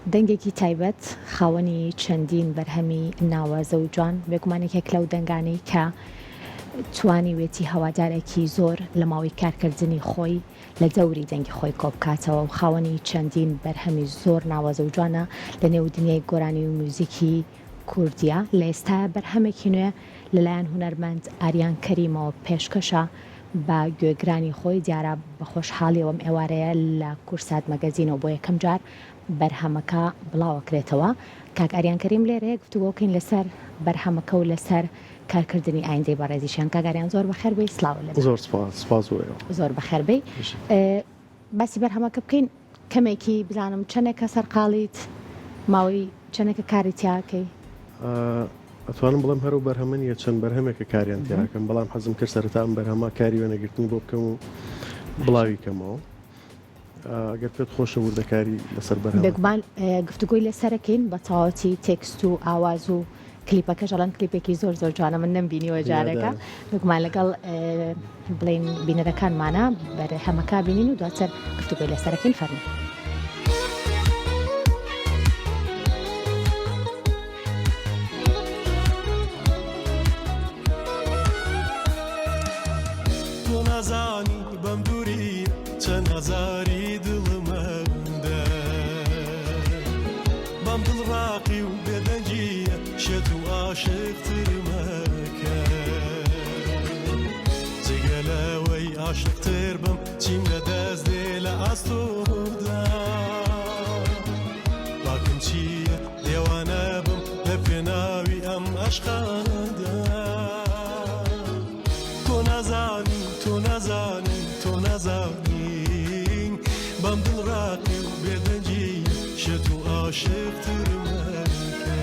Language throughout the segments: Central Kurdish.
دەنگێکی تایبەت خاوەنی چەندین بەرهەمی ناوازە و جوان بێگومانێکێک لەو دەنگانەی کە توانی وێتی هەوادارێکی زۆر لە ماوەی کارکردنی خۆی لە دەوری دەنگی خۆی کۆبکاتەوە و خاوەنی چەندین بەرهەمی زۆر ناوازە و جوانە لە نێو دنیای گۆرانی و موزیکی کوردیە لە ئێستا بەرهەمێکی نوێ لەلایەن هونەرمەند ئاریان کەریمەوە پێشکەشە بە گوێگرانی خۆی دیارە بە خۆشحاڵیەوەم ئێوارەیە لە کورسات مەگەزینەوە بۆ یەکەم جار بەرهەمەکە بڵاوەکرێتەوە. کاک ئاریان کەریم لێرەیە گفتوگۆکەین لەسەر بەرهەمەکە و لەسەر کارکردنی ئایندەی بەڕێزیشیان. کاک ئاریان زۆر بەخێر بێی، سلااو لە زۆر سپاس زۆر بەخێر بێی. باسی بەرهەمەکە بکەین کەمێکی بزانم چەندێکە سەرقاڵیت ماوەی چەندێکە کاری تیاکەی؟ ئەتوانم بڵم هەرو بەرهەمەنیە چەند بەرهەمێکە کاریان تیاکەم، بەڵام حەزم کرد سەرەتا ئەم بەرهەمە کاری وێنەگرتنی بۆ بکەم و بڵاوی کەمەوە. ئەگەر پێت خۆشە وردەکاری لەسەر بەرهەمە بێگومان گفتوگۆی لەسەرەکەین بە تەواوەتی تێکست و ئاواز و کلیپەکە ژەڵەن کلیپێکی زۆر زۆر جوانە، من نەمبینیوە جارێکە. بێگومان لەگەڵ بڵین بینەرەکانمانە بەرهەمەکە بینین و دواتر گفتوگۆی لەسەرەکەین فەرموو. نازانی بەم دووری چەند هەزاری دڵمەندە بەم دڵڕاقی و بێدەنگیە شێت و عاشقترمەکە جگەلەوەی عاشقتر بم چیم لە دەست دێ لە ئاستۆدا باکم چییە دێوانە بم لە پێناوی ئەم عەشقانەدا تۆ نازانی بەم دڵڕاقی و بێدەنگی شێت و عاشقترمەکە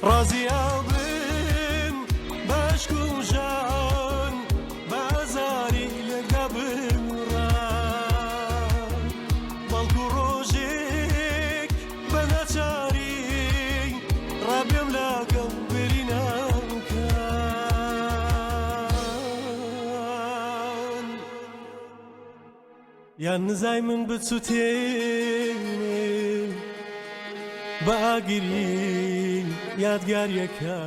ڕازی ئەڵبن بەشک و ژان بازاری لەگە بمڕا بەڵکو ڕۆژێک بە ناچاری ڕابێم لاگەڵ بێرینەکان یان نزای من بچوتێنێ بە ئاگری یادگاریەکە.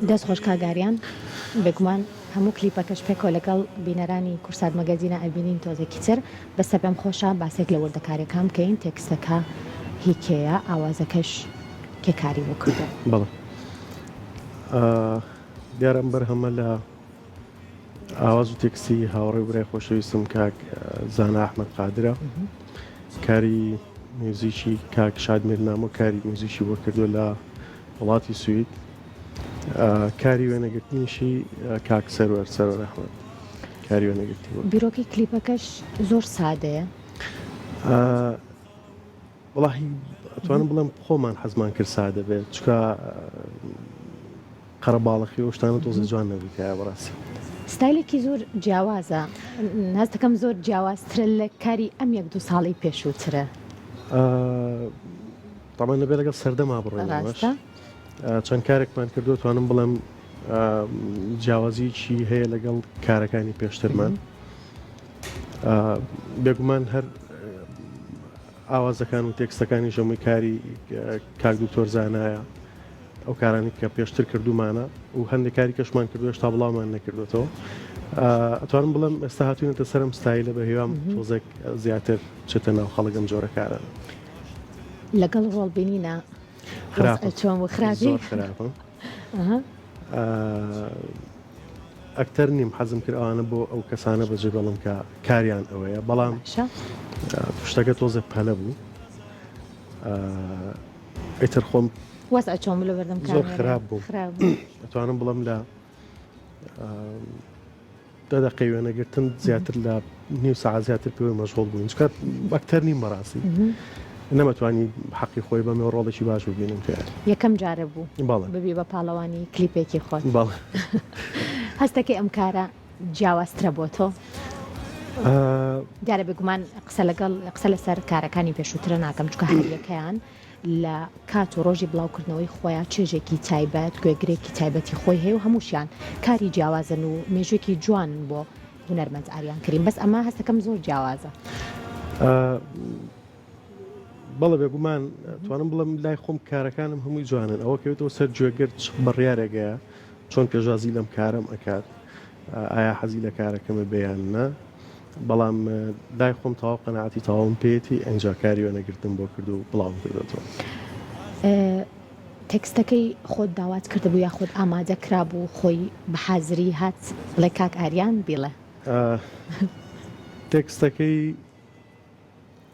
دەست خۆش کاگاریان بێگومان هەموو کلیپەکەش پێکەوە لەگەڵ بینەرانی کورسات مەگەزینە ئەبینین تۆزێکی تر بەستە پێم خۆشە باسێک لە وردەکاریەکان بکەین تێکستەکە هیکەیە ئاوازەکەش کێکاری بۆ کردو. بەڵێ دیارم بەرهەمە لە ئاواز و تێکسی هاوڕێ برای خۆشەویستم کاک زانا ئەحمەد قادرە، کاری میوزیکی کاک شادمێر نامۆ کاری میوزیکی بۆ کردو لە وڵاتی سوید، کاری وێنەگرتنیشی کاک سەرۆر ئەحمەد کاری وێنەگرتی بوو. بیرۆکی کلیپەکەش زۆر سادەیە. وڵاهی ئەتوانم بڵێم خۆمان حەزمان کرد سادە بێت چکە قەرەباڵەخی و شتانە تۆزە جوان نەبوویتە بەڕاستی. ستایلێکی زۆر جیاوازە، ناز دەکەم زۆر جیاوازترە لە کاری ئەم 1-2 ساڵی پێشووترە. تامان نەبێت لەگەڵ سەردەما بڕێنەوەش چەند کارێکمان کردو توانم بڵێم جیاوازیی هەیە لەگەڵ کارەکانی پێشترمان. بێگومان هەر ئاوازەکان و تێکستەکانی ژەمووی کاری کاک دکتۆر زانایە، ئەو کارانی کە پێشتر کردومانە و هەندێک کاری کەشمان کردو هێشتا بڵاومان نەکردوێتەوە. ئەتوانم بڵێم ئێستا هاتوونەتە سەرم ستایلە بە هێوام تۆزێک زیاتر چێتە ناو خەڵکم جۆرە کارانە. لەگەڵ ڕۆڵبینینە چۆن خراپی خراپە ئەکتەر نیم حەزم کرد ئەوانە بۆ ئەو کەسانە بەجێ بەڵم کە کاریان ئەوەیە، بەڵام شتەکە تۆزێک پەلە بوو ئیتر خۆم وەسع چۆن لە بەردەم زۆر خراپ بوو. ئەتوانم بڵم لە دەدەقەی وێنەگرتن زیاتر لە نیو سەعات زیاتر پێوەی مەشغوڵ بووین چکە ئەکتەر نیم بەڕاستی نەمەتوانی حەقی خۆی بەمێ ڕۆڵێکی باش ببینم پێ. یەکەم جارە بوو ببی بە پاڵەوانی کلیپێکی خۆت. هەستەکەی ئەم کارە جیاوازترە بۆ تۆ؟ دیارە بێگومان قسە لەسەر کارەکانی پێشووترە ناکەم چکە هەریەکەیان لە کات و ڕۆژی بڵاوکردنەوەی خۆیان چێژێکی تایبەت گوێگرێکی تایبەتی خۆی هەیە و هەمووشیان کاری جیاوازن و مێژوێکی جوانن بۆ هونەرمەند ئاریان کردین بەس ئەمە هەستەکەم زۆر جیاوازە. بەڵێ بێگومان توانم بڵم لای خۆم کارەکانم هەمووی جوانن ئەوە کەوێتەوە سەر گوێگرت بڕیارێگەیە چۆن پێشوازی لەم کارم ئەکات ئایا حەزی لە کارەکەمە بەیان نە بەڵام لای خۆم تەواو قەناعەتی تەواوم پێێتی ئەنجا کاری وێنەگرتم بۆ کرد و بڵاوم کردێتەوە. تێکستەکەی خۆت داوات کردبوو یا خۆت ئامادە کرابوو خۆی بە حازری هات بڵێ کاک ئاریان بیڵێ؟ تێکستەکەی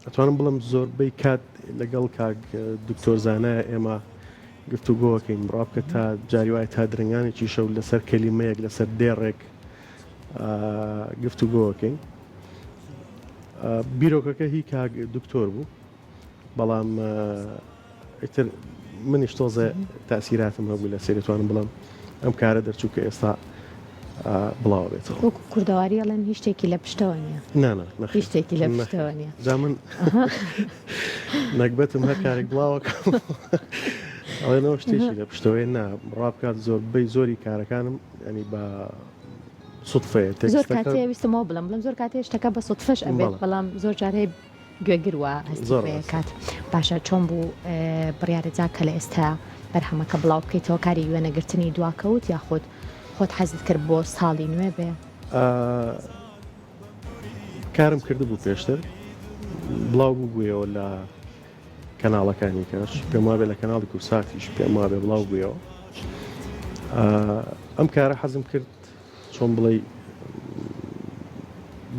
ئەتوانم بڵم زۆربەی کات لەگەڵ کاک دکتۆر زانایە ئێمە گفتوگۆکەین ڕابکە تا جاری وایە تا درنگانێکی شەو لەسەر کەلیمەیەک لەسەر دێڕێک گفتوگۆکەین. بیرۆکەکە هی کاک دکتۆر بوو بەڵام ئیتر منیش تۆزە تاسیراتم هەبوو لە سێرتوانم بڵم ئەم کارە دەرچوو کە ئێستا بڵاو بێتەوە. وەکو کوردەواری ئەڵێن هیچ شتێکی لە پشتەوە نییە. نانە هیچ شتێکی لە پشتەوە نییە. جا من نەکبەتم هەر کارێک بڵاوەکەم ئەڵێنەوە شتێکی لە پشتەوەی نا ڕابکات زۆربەی زۆری کارەکانم ینی بە سوتفەیە زۆر کاتێ ویستمەوە بڵم زۆر کاتێ شتەکە بە سوتفەش ئەبێت بەڵام زۆر جارەیە گوێگروە هەستێ کات باشە چۆن بوو بڕیارەجا کە لە ئێستا بەرهەمەکە بڵاو بکەیتەوە کاری وێنەگرتنی دواکەوت یا خۆت حەزت کرد بۆ ساڵی نوێ بێ؟ کارم کرده بوو پێشتر بڵاو بووبوویەوە لە کەناڵەکانی کەش پێم وابێ لە کەناڵی کورساتیش پێم وابێ بڵاو بوویەوە. ئەم کارە حەزم کرد چۆن بڵێ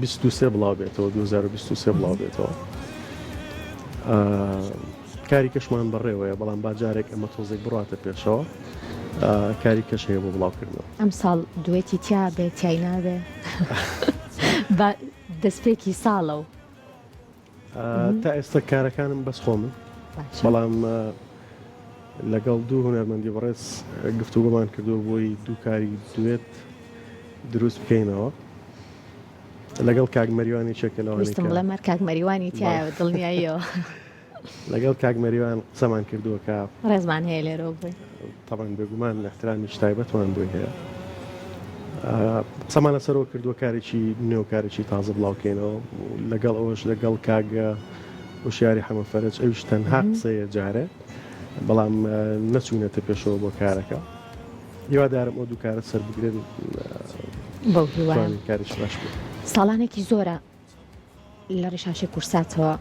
23 بڵاو بێتەوە 2023 بڵاو بێتەوە. کاری کەشمان بەڕێوەیە بەڵام باجارێک ئەمە تۆزێک بڕاتە پێشەوە کاری کەش هەیە بۆ بڵاوکردنەوە. ئەم ساڵ دوێتی تیا بێ تیای نابێ دەستپێکی ساڵە و تا ئێستا کارەکانم بەس خۆمن بەڵام لەگەڵ دوو هونەرمەندی بەڕێز گفتوگۆمان کردووە بۆی دوو کاری دوێت دروست بکەینەوە لەگەڵ کاک مەریوانی چێکەلەوەستم بڵێ مەر کاک مەریوانی تایە دڵنیاییەوە لەگەڵ کاک مەریوان قسەمان کردووە کە ڕێزمان هەیە لێرە بێ تاوان بێگومان احترامی تایبەتمان بۆی هەیە قسەمانە سەرەوە کردووە کارێکی نێوکارێکی تازە بڵاوکەینەوە لەگەڵ ئەوەش لەگەڵ کاگە وشیاری حەمەفەرج ئەویش تەنها قسەیە جارێ بەڵام نەچوونێتە پێشەوە بۆ کارەکە هیوادارم ئەو دوو کارە سەر بگرێن بەو هیوان کاریش باش بێت. ساڵانێکی زۆرە لە ڕێشاشی کورساتەوە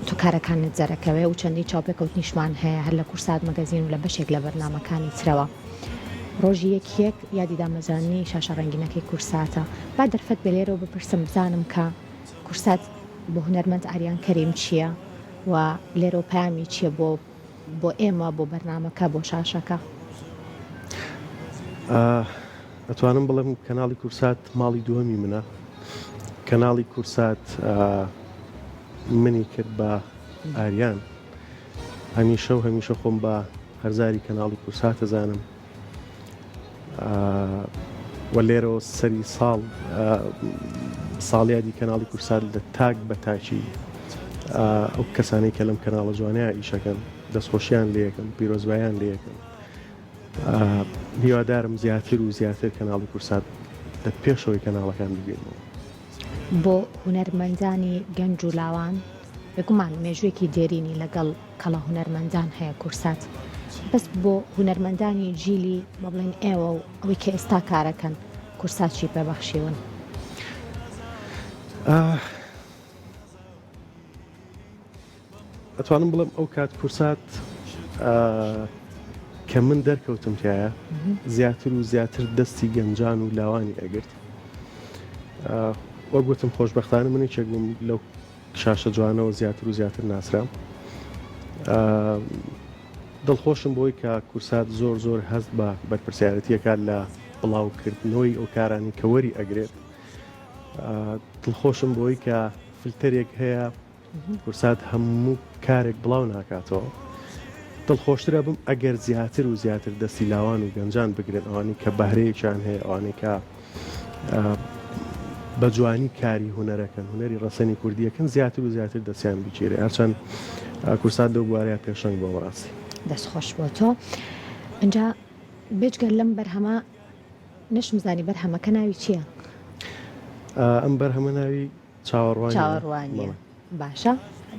تو کارەکانت جەرەکەوێ و چەندی چاوپێکەوتنیشمان هەیە هەر لە کورسات مەگەزین و لە بەشێک لە بەرنامەکانی ترەوە ڕۆژی یەک یادی دامەزانی شاشە ڕەنگینەکەی کورساتە با دەرفەت بە لێرەوە بپرسم بزانم کە کورسات بۆ هونەرمەند ئاریان کەریم چییە و لێرەوە پامی چییە بۆ ئێمە بۆ بەرنامەکە بۆ شاشەکە؟ ئەتوانم بڵێم کەناڵی کورسات ماڵی دووەمی منە. کەناڵی کورسات منی کرد بە ئاریان هەمیشە خۆم بە هەرزاری کەناڵی کورسات دەزانم و لێرەوە سەری ساڵیادی کەناڵی کورسات لە تاک بە تاچی ئەو کەسانەی کە لەم کەناڵە جوانەیە ئیشەکەن دەستخۆشیان لێ یەکەم پیرۆزبایان لێ یەکەم هیوادارم زیاتر و زیاتر کەناڵی کورسات لە پێشەوەی کەناڵەکان ببینەوە. بۆ هونەرمەندانی گەنج و لاوان بگومان مێژوێکی دێرینی لەگەڵ کەڵە هونەرمەندان هەیە کورسات بەس بۆ هونەرمەندانی جیلی مەبڵێن ئێوە و ئەوەی کە ئێستا کارەکەن کورساتشی پێبەخشیون؟ ئەتوانم بڵم ئەو کات کورسات کە من دەرکەوتم تایە زیاتر و زیاتر دەستی گەنجان و لاوانی ئەگرت وەک گوتم خۆشبەختانە منی چێکبووم لەو شاشە جوانەوە زیاتر و زیاتر ناسرام. دڵخۆشم بۆی کە کورسات زۆر هەست بە بەرپرسیارەتیەکان لە بڵاوکردنەوەی ئەو کارانی کە وەری ئەگرێت. دڵخۆشم بۆی کە فلتەرێک هەیە کورسات هەموو کارێک بڵاو ناکاتەوە. دڵخۆشترە بم ئەگەر زیاتر و زیاتر دەستی لاوان و گەنجان بگرێت ئەوانی کە بەهرەیەکیان هەیە ئەوانەی کە بە جوانی کاری هوەرەکەن هوەری ڕەسەنی کوردیەکەن زیاتر و زیاتر دەستیان بچێرێ هەرچەند کورسات دەو بوارەیە پێشەنگ بۆ ڕاستی دەستخۆش بۆ تۆ اینجا بێجگەر لەم بەرهەمە نەشمزانی بەرهەمەکە ناوی چییە؟ ئەم بەرهەمە ناوی چاوەڕوانیە باشە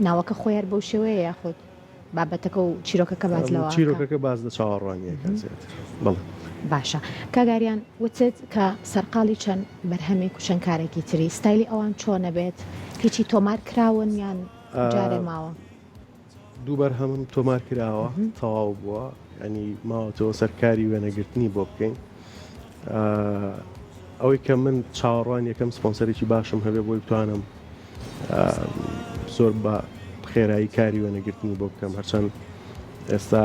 ناوەکە خۆیان بەو شێوەیە یاخود بابەتەکە و چیرۆکەکە باز لەوە چیرۆکەکە باز لە چاوەڕوانیەکە زیاتر بەڵێ باشە کاگاریان وتت کە سەرقاڵی چەند بەرهەمێک و چەند کارێکی تری ستایلی ئەوان چۆنە بێت هیچی تۆمار کراون یان جارێ ماوە دوو بەرهەمم تۆمار کراوە تەواو بووە ینی ماوەتەوە سەرکاری وێنەگرتنی بۆ بکەین ئەوەی کە من چاوەڕوان یەکەم سپۆنسەرێکی باشم هەبێ بۆی بتوانم زۆر بە خێرایی کاری وێنەگرتنی بۆ بکەم هەرچەند ئێستا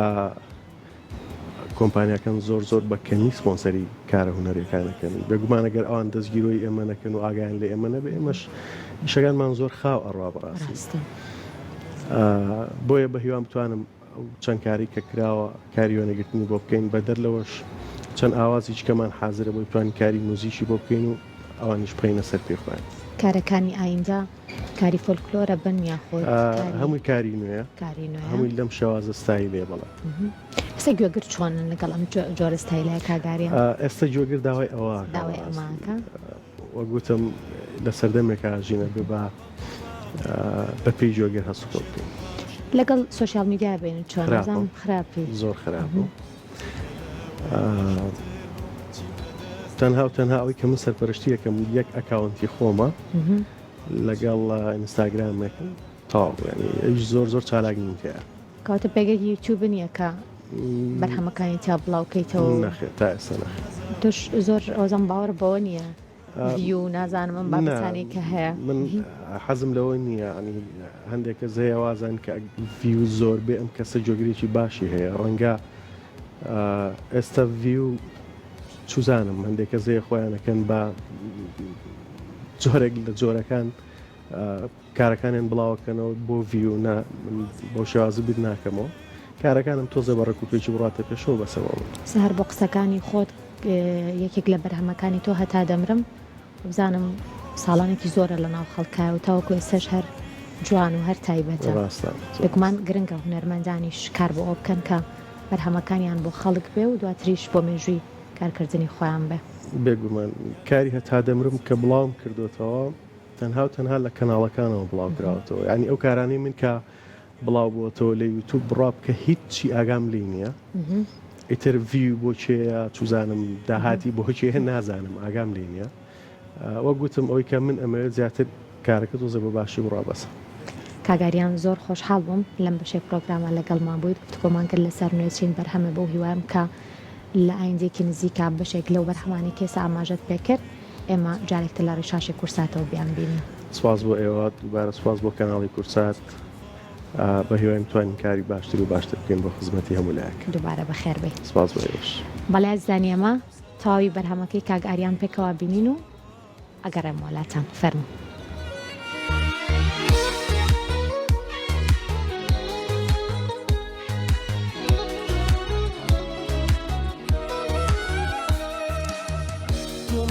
کۆمپانیەکان زۆر بە کەمی سپۆنسەری کارە هونەرەکانەکەن بێگومان ئەگەر ئەوان دەستگیرۆی ئێمە نەکەن و ئاگیان لە ئێمە نەبێ ئێمەش ئیشەکانمان زۆر خاو ئەڕوا بەڕاستی بۆیە بە هیوام بتوانم چەند کاری کە کراوە کاری وێنەگرتنی بۆ بکەین بە دەرلەوەش چەند ئاوازی کەمان حازرە بۆی توانین کاری موزیشی بۆ بکەین و ئەوانیش بخەینە سەر پێخوایان کارەکانی ئایندا کاری فۆلکلۆرە بن یاخۆ هەمووی کاری نوێە هەمووی لەم شێوازە ستایل لێ بڵێ ئێستا گوێگر چۆنن لەگەڵ ئەم جۆرە ستایلەیە کاگاریان ئێستا گوێگر داوای ئەماکە وەگوتم لە سەردەمێکە ژینە بە بە پێی جۆگەر هەستۆ بکەین لەگەڵ سوۆشیال میدیا بێن چۆن خراپی زۆر خراپ بوو تەنها ئەوەی کە من سەرپەرشتی یەکەم یەک ئەکاونتی خۆمە لەگەڵ ئینستاگرامێکم تاڵ ئەوش زۆر چالاک نینکەیە کاتە پێگەی یوتیوب نییە کە بەرهەمەکانی تا بڵاوکەیتەوە نەخێت تا ئێستا نەخێت توش زۆر ئەوزەم باوەڕ بەوە نییە ویو نازانم من بابەتانی کە هەیە من حەزم لەوە نییە هەندێک کەس هەیە وازان کە ڤیو زۆر بێ ئەم کەسە جۆگرێکی باشی هەیە ڕەنگە ئێستا ڤیو چوزانم هەندێک کەس هەیە خۆیانەکەن بە جۆرێک لە جۆرەکان کارەکانیان بڵاوەکەنەوە بۆ ڤیو بۆ شێوازە بیر ناکەمەوە کارەکانم تۆزە بە ڕێکوپێکی بڕاتە پێشەوە بەسەوە سەهەر بۆ قسەکانی خۆت یەکێک لە بەرهەمەکانی تۆ هەتا دەمرم بزانم ساڵانێکی زۆرە لە ناو خەڵکایە و تاوەکو ئێستاش هەر جوان و هەر تایبەتە بێگومان گرنگە هونەرمەندانیش کار بۆ ئەو بکەن کە بەرهەمەکانیان بۆ خەڵک بێ و دواتریش بۆ مێژووی کارکردنی خۆیان بێ بێگومان کاری هەتا دەمرم کە بڵاوم کردوتەوە تەنها لە کەناڵەکانەوە بڵاو کراوەتەوە ینی ئەو کارانەی من کە بڵاو بووەتەوە لە یوتوب بڕاب کە هیچی ئاگام لێ نییە ئیتر ڤیو بۆچێە چوزانم داهاتی بۆچێ نازانم ئاگام لێ نییە وە گوتم ئەوەی کە من ئەمەوێت زیاتر کارەکە تۆزە بە باشی بڕابەسە کاگاریان زۆر خۆشحاڵ بووم لەم بەشێ پرۆگرامە لەگەڵمان بوویت گفتگۆمان کرد لەسەر نوێچین بەرهەمە بۆ هیوایم کە لە ئایندێکی نزیکا بەشێک لەو بەرهەمانی کێسە ئاماژەت پێکرد ئێمە جارێکتر لە ڕێشاشی کورساتەوە بیان بینی سواز بۆ ئێوە دووبارە سواز بۆ کەناڵی کورسات بە هیوایم توانین کاری باشتر و باشتر بکەین بۆ خزمەتی هەموو لایەک دووبارە بەخێر بێ سواز بۆ ئێوەش بەڵێ زانیەمە تەواوی بەرهەمەکەی کاگاریان پێکەوە بینین و ئەگەڕێم وڵاتان فەرمو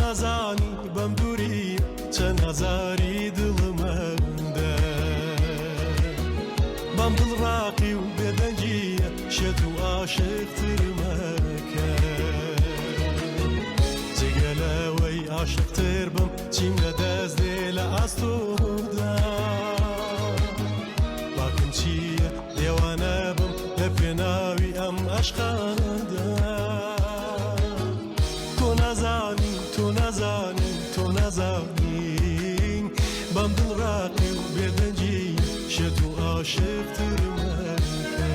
نازانی بەم دووری چەند هەزاری دڵمەندە بەم دڵڕاقی و بێدەنگیە شێت و عاشقترمەکە جگە لەوەی عاشقتر بم چیم لە دەست دێ لە ئاستۆدا باکم چییە لێوانە بم لە پێناوی ئەم عەشقانەدا تۆ نازانی تۆ نازانی بەم دڵڕاقی و بێدەنگی شێت و عاشقترمەکە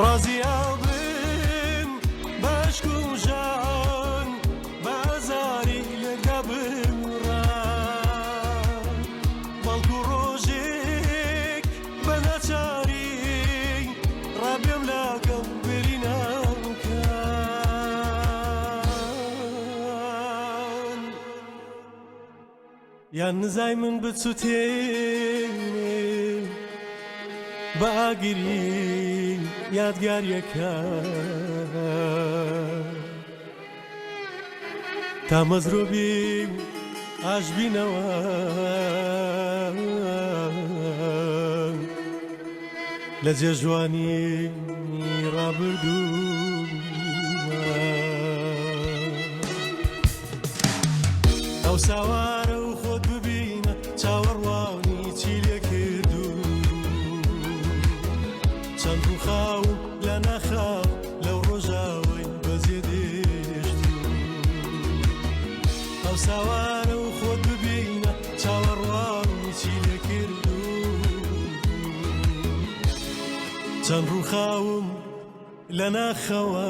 ڕازیە بم بەشک و ژان بازاری لەگە بمڕە بەڵکو ڕۆژێک بە ناچاری ڕابێم لەگەڵ برینەکان یان نزای من بچوتێنێ بە ئاگری یادگاریەکە تا مەزرۆبی ئاشبینەوە لە جێژوانی ڕابردوو ئەو ساوارە و خۆت ببینە چاوەڕوانی چی لێ کردو چەند ڕووخاو لە نەخاو لەو ڕۆژاوەی بەزێ دێشتو ئەو ساوارە و خۆت ببینە چاوەڕوانی چی لێ کردو چەند ڕووخاوم لە ناخەوە